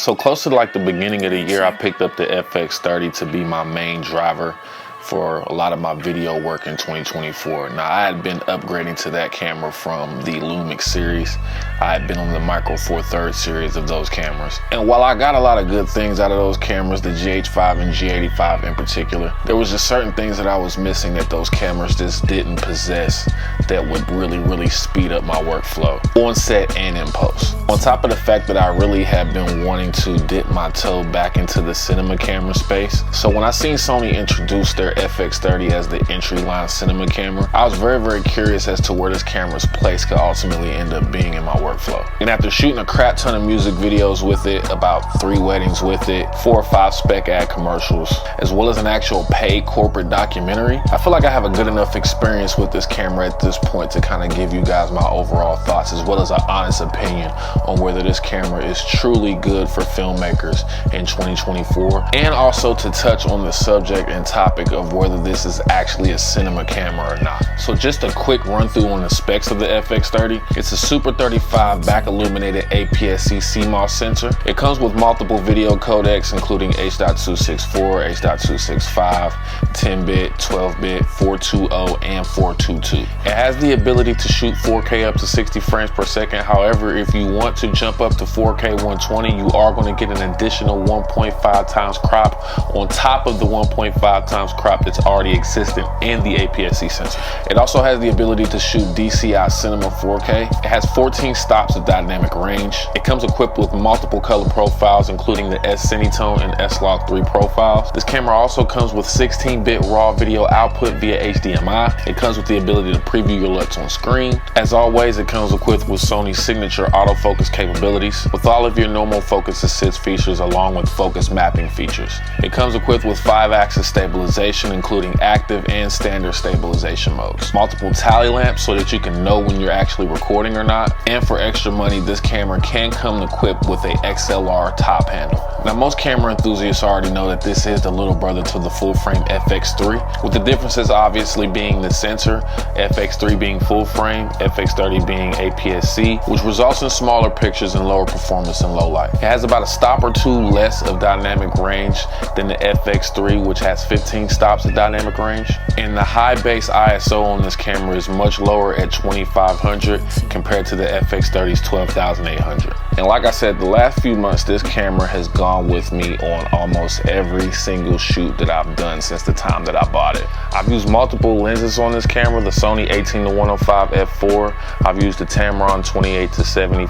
So close to like the beginning of the year, I picked up the FX30 to be my main driver for a lot of my video work in 2024. Now, I had been upgrading to that camera from the Lumix series. I had been on the Micro Four Thirds series of those cameras. And while I got a lot of good things out of those cameras, the GH5 and G85 in particular, there was just certain things that I was missing that those cameras just didn't possess that would really speed up my workflow on set and in post. On top of the fact that I really have been wanting to dip my toe back into the cinema camera space. So when I seen Sony introduce their FX30 as the entry line cinema camera, I was very curious as to where this camera's place could ultimately end up being in my workflow. And after shooting a crap ton of music videos with it, about 3 weddings with it, 4 or 5 spec ad commercials, as well as an actual paid corporate documentary, I feel like I have a good enough experience with this camera at this point to kind of give you guys my overall thoughts, as well as an honest opinion on whether this camera is truly good for filmmakers in 2024, and also to touch on the subject and topic of whether this is actually a cinema camera or not. So just a quick run through on the specs of the FX30. It's a Super 35 back illuminated APS-C CMOS sensor. It comes with multiple video codecs including H.264, H.265, 10-bit, 12-bit, 420, and 422. It has the ability to shoot 4K up to 60 frames per second. However, if you want to jump up to 4K 120, you are going to get an additional 1.5 times crop on top of the 1.5 times crop that's already existent in the APS-C sensor. It also has the ability to shoot DCI Cinema 4K. It has 14 stops of dynamic range. It comes equipped with multiple color profiles, including the S-Cinetone and S-Log3 profiles. This camera also comes with 16-bit raw video output via HDMI. It comes with the ability to preview your LUTs on screen. As always, it comes equipped with Sony's signature autofocus capabilities, with all of your normal focus assist features along with focus mapping features. It comes equipped with 5-axis stabilization, including active and standard stabilization modes. Multiple tally lamps so that you can know when you're actually recording or not. And for extra money, this camera can come equipped with a XLR top handle. Now, most camera enthusiasts already know that this is the little brother to the full frame FX3, with the differences obviously being the sensor, FX3 being full frame, FX30 being APS-C, which results in smaller pictures and lower performance in low light. It has about a stop or 2 less of dynamic range than the FX3, which has 15 stops of dynamic range. And the high base ISO on this camera is much lower at 2500 compared to the FX30's 12800. And like I said, the last few months, this camera has gone with me on almost every single shoot that I've done since the time that I bought it. I've used multiple lenses on this camera, the Sony 18-105 f4. I've used the Tamron 28-75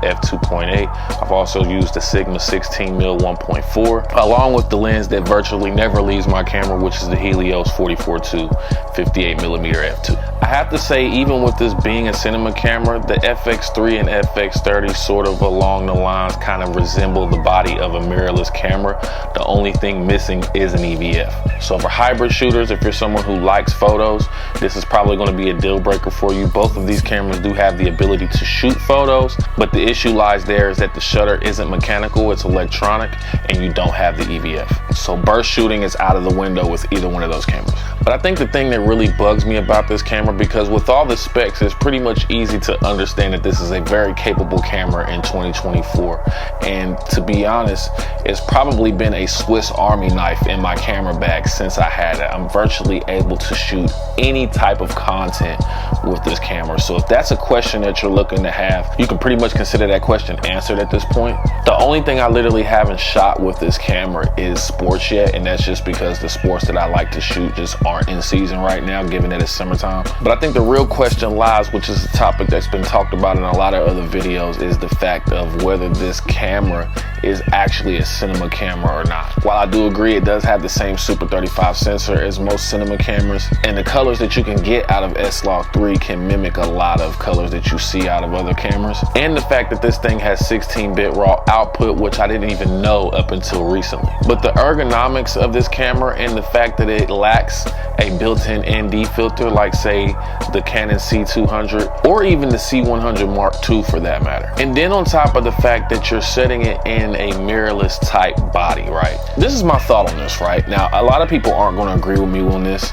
f2.8. I've also used the Sigma 16mm 1.4, along with the lens that virtually never leaves my camera, which is the Helios 44-2 58mm f2. I have to say, even with this being a cinema camera, the FX3 and FX30 sort of along the lines kind of resemble the body of a mirrorless camera. The only thing missing is an EVF. So for hybrid shooters, if you're someone who likes photos, this is probably going to be a deal breaker for you. Both of these cameras do have the ability to shoot photos, but the issue lies there is that the shutter isn't mechanical, it's electronic, and you don't have the EVF. So burst shooting is out of the window with either one of those cameras. But I think the thing that really bugs me about this camera, because with all the specs, it's pretty much easy to understand that this is a very capable camera in 2024. And to be honest, it's probably been a Swiss Army knife in my camera bag since I had it. I'm virtually able to shoot any type of content with this camera. So if that's a question that you're looking to have, you can pretty much consider that question answered at this point. The only thing I literally haven't shot with this camera is sports yet, and that's just because the sports that I like to shoot just aren't in season right now, given that it's summertime. But I think the real question lies, which is a topic that's been talked about in a lot of other videos, is the fact of whether this camera is actually a cinema camera or not. While I do agree it does have the same Super 35 sensor as most cinema cameras, and the colors that you can get out of S-Log3 can mimic a lot of colors that you see out of other cameras, and the fact that this thing has 16-bit raw output, which I didn't even know up until recently. But the ergonomics of this camera and the fact that it lacks a built-in ND filter like, say, the Canon C200 or even the C100 Mark II for that matter. And then on top of the fact that you're setting it in a mirrorless type body, right? This is my thought on this, right? Now, a lot of people aren't going to agree with me on this.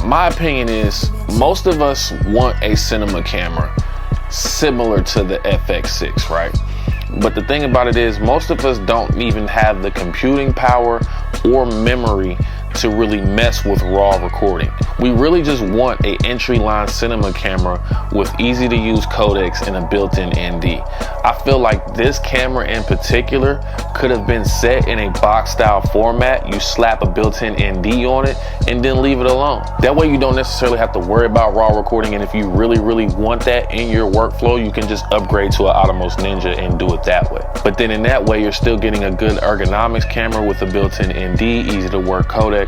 My opinion is most of us want a cinema camera similar to the FX6, right? But the thing about it is, most of us don't even have the computing power or memory to really mess with raw recording. We really just want an entry-line cinema camera with easy to use codecs and a built-in ND. I feel like this camera in particular could have been set in a box style format. You slap a built-in ND on it and then leave it alone. That way you don't necessarily have to worry about raw recording, and if you really want that in your workflow, you can just upgrade to an Atomos Ninja and do it that way. But then in that way, you're still getting a good ergonomics camera with a built-in ND, easy to work codecs.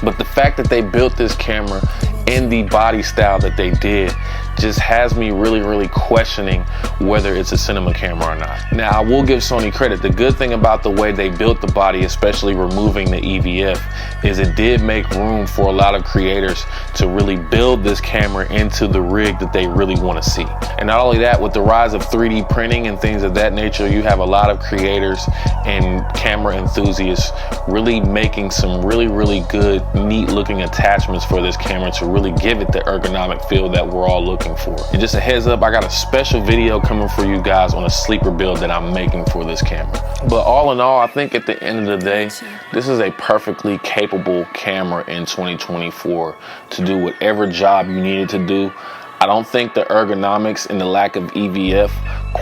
But the fact that they built this camera in the body style that they did just has me really questioning whether it's a cinema camera or not. Now, I will give Sony credit. The good thing about the way they built the body, especially removing the EVF, is it did make room for a lot of creators to really build this camera into the rig that they really want to see. And not only that, with the rise of 3D printing and things of that nature, you have a lot of creators and camera enthusiasts really making some really good, neat looking attachments for this camera to really give it the ergonomic feel that we're all looking for. And just a heads up, I got a special video coming for you guys on a sleeper build that I'm making for this camera. But all in all, I think at the end of the day, this is a perfectly capable camera in 2024 to do whatever job you need it to do. I don't think the ergonomics and the lack of EVF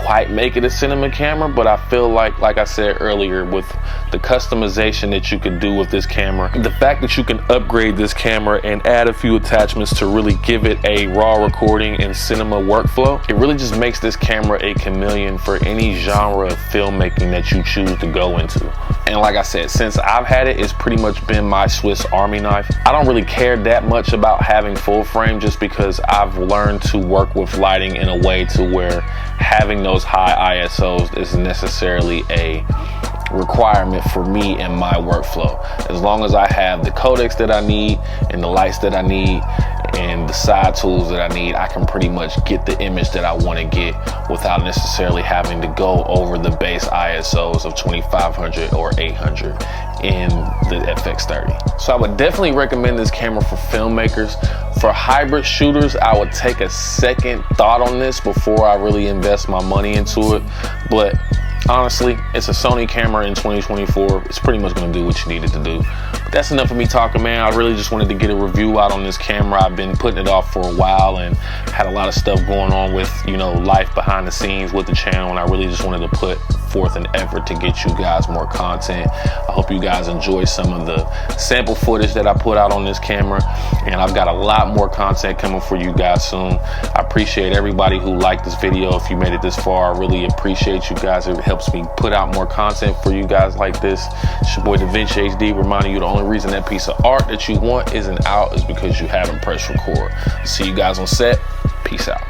quite make it a cinema camera, but I feel like I said earlier, with the customization that you can do with this camera, the fact that you can upgrade this camera and add a few attachments to really give it a raw recording and cinema workflow, it really just makes this camera a chameleon for any genre of filmmaking that you choose to go into. And like I said, since I've had it, it's pretty much been my Swiss Army knife. I don't really care that much about having full frame, just because I've learned to work with lighting in a way to where having those high ISOs is necessarily a requirement for me in my workflow. As long as I have the codecs that I need and the lights that I need and the side tools that I need, I can pretty much get the image that I want to get without necessarily having to go over the base ISOs of 2500 or 800 in the FX30. So I would definitely recommend this camera for filmmakers. For hybrid shooters, I would take a second thought on this before I really invest my money into it. But honestly, it's a Sony camera in 2024. It's pretty much going to do what you need it to do. But that's enough of me talking, man. I really just wanted to get a review out on this camera. I've been putting it off for a while and had a lot of stuff going on with, you know, life behind the scenes with the channel, and I really just wanted to put forth an effort to get you guys more content. I hope you guys enjoy some of the sample footage that I put out on this camera, and I've got a lot more content coming for you guys soon. I appreciate everybody who liked this video. If you made it this far, I really appreciate you guys. It helps me put out more content for you guys like this. It's your boy DaVinci HD, reminding you the only reason that piece of art that you want isn't out is because you haven't pressed record. See you guys on set. Peace out.